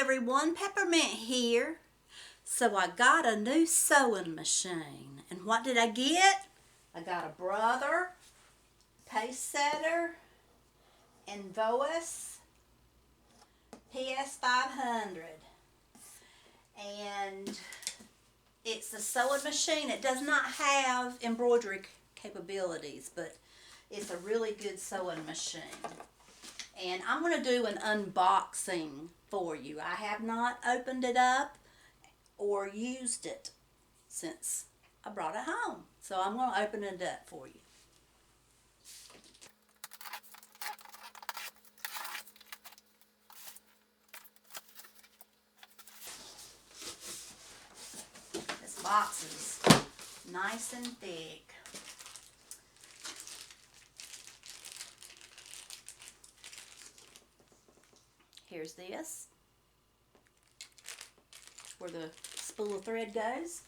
everyone, Peppermint here. So I got a new sewing machine. And what did I get? I got a Brother, Pacesetter, Innvois PS500. And it's a sewing machine. It does not have embroidery capabilities, but it's a really good sewing machine. And I'm going to do an unboxing for you. I have not opened it up or used it since I brought it home. So I'm going to open it up for you. This box is nice and thick. Here's this, where the spool of thread goes.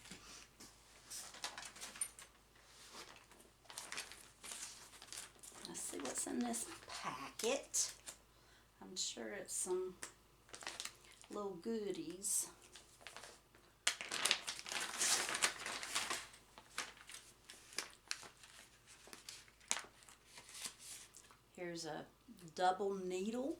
Let's see what's in this packet. I'm sure it's some little goodies. Here's a double needle.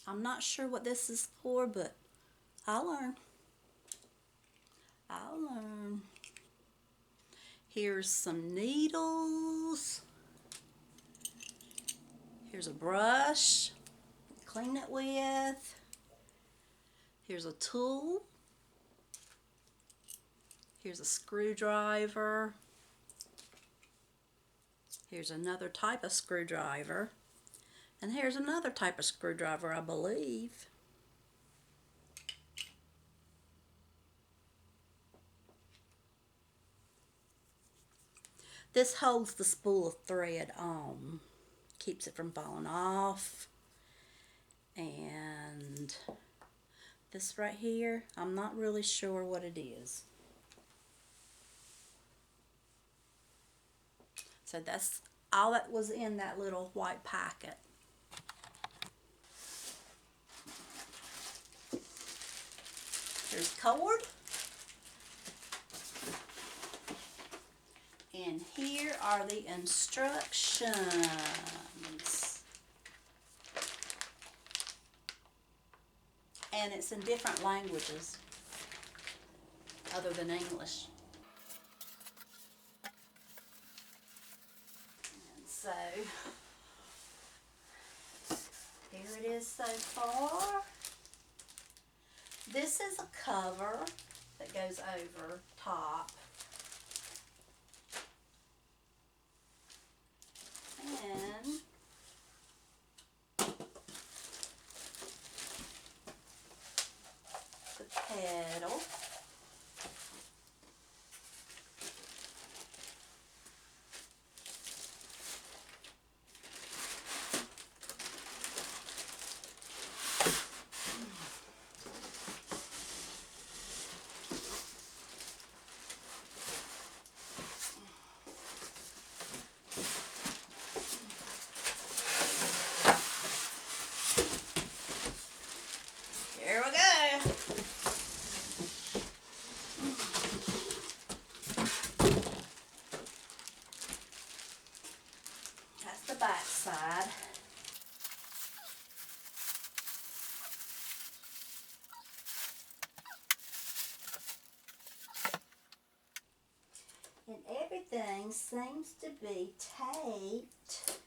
I'm not sure what this is for, but I'll learn. I'll learn. Here's some needles. Here's a brush to clean it with. Here's a tool. Here's a screwdriver. Here's another type of screwdriver. And here's another type of screwdriver, I believe. This holds the spool of thread on. Keeps it from falling off. And this right here, I'm not really sure what it is. So that's all that was in that little white packet. There's cord. And here are the instructions. And it's in different languages other than English. And so, here it is so far. This is a cover that goes over top. And the pedal. Here we go. That's the back side. And everything seems to be taped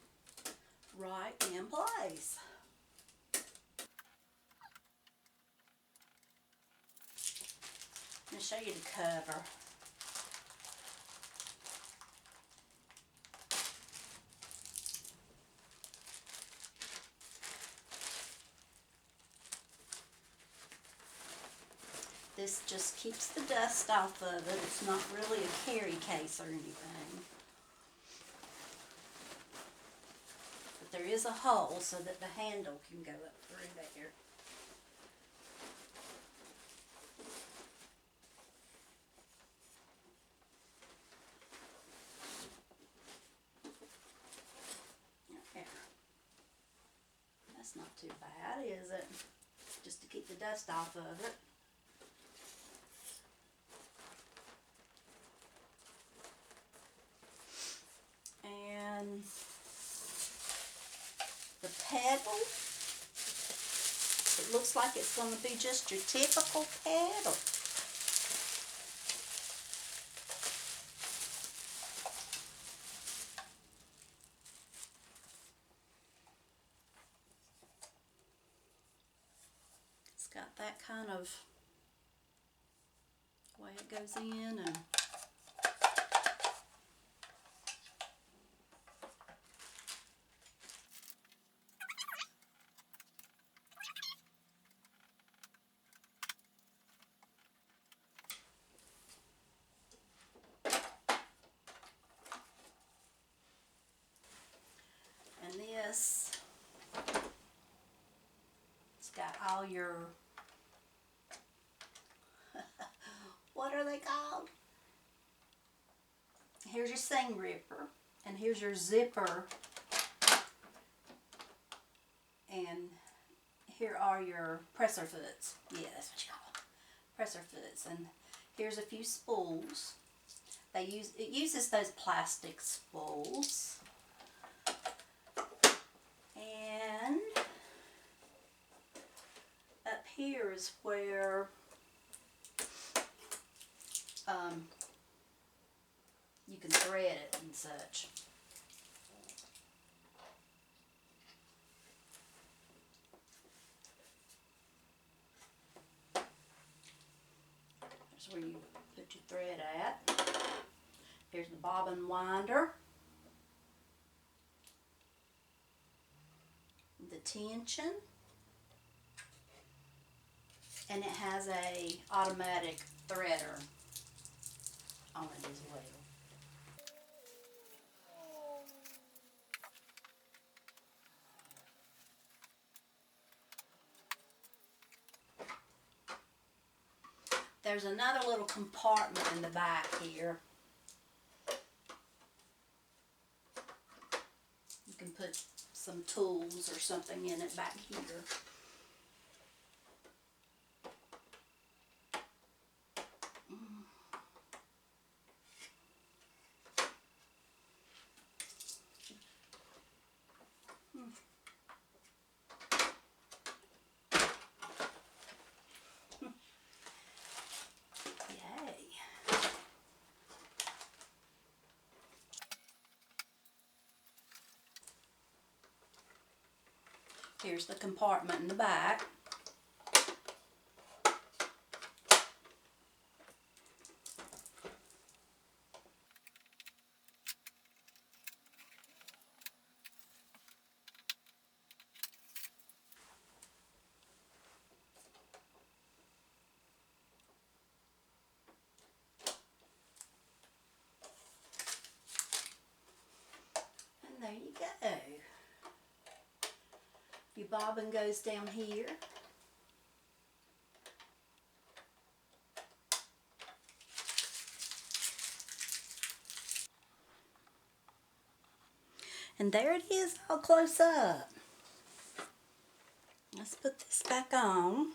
right in place. Let me show you the cover. This just keeps the dust off of it. It's not really a carry case or anything. But there is a hole so that the handle can go up through there. That's not too bad, is it? Just to keep the dust off of it. And the pedal, it looks like it's going to be just your typical pedal. It's got that kind of way it goes in, and this, it's got all your, what are they called? Here's your seam ripper, and here's your zipper, and here are your presser foots. Yeah, that's what you call them, presser foots. And here's a few spools. It uses those plastic spools. And up here is where you can thread it and such. There's where you put your thread at. Here's the bobbin winder. The tension, and it has a automatic threader on it as well. There's another little compartment in the back here. You can put some tools or something in it back here. Here's the compartment in the back. And there you go. Your bobbin goes down here. And there it is, all close up. Let's put this back on.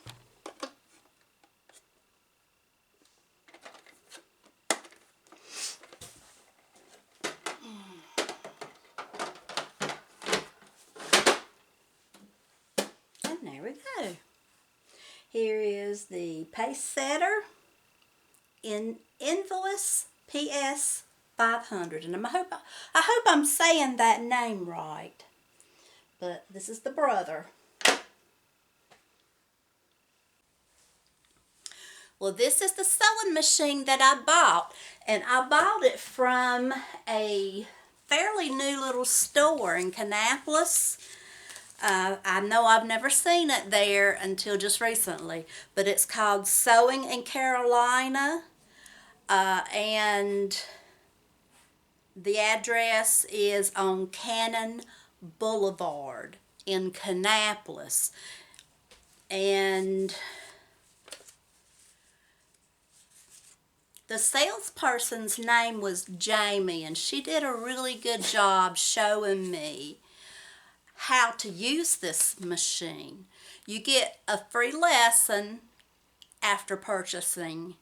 And there we go. Here is the Pacesetter Innvois PS500, and I hope I'm saying that name right. But this is the brother. Well, this is the sewing machine that I bought, and I bought it from a fairly new little store in Kannapolis. I know I've never seen it there until just recently, but it's called Sewing in Carolina, and the address is on Cannon Boulevard in Kannapolis. And the salesperson's name was Jamie, and she did a really good job showing me how to use this machine. You get a free lesson after purchasing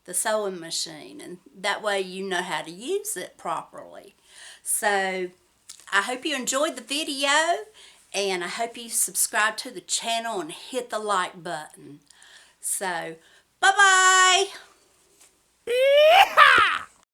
the sewing machine, and that way you know how to use it properly. So I hope you enjoyed the video, and I hope you subscribe to the channel and hit the like button. So bye bye.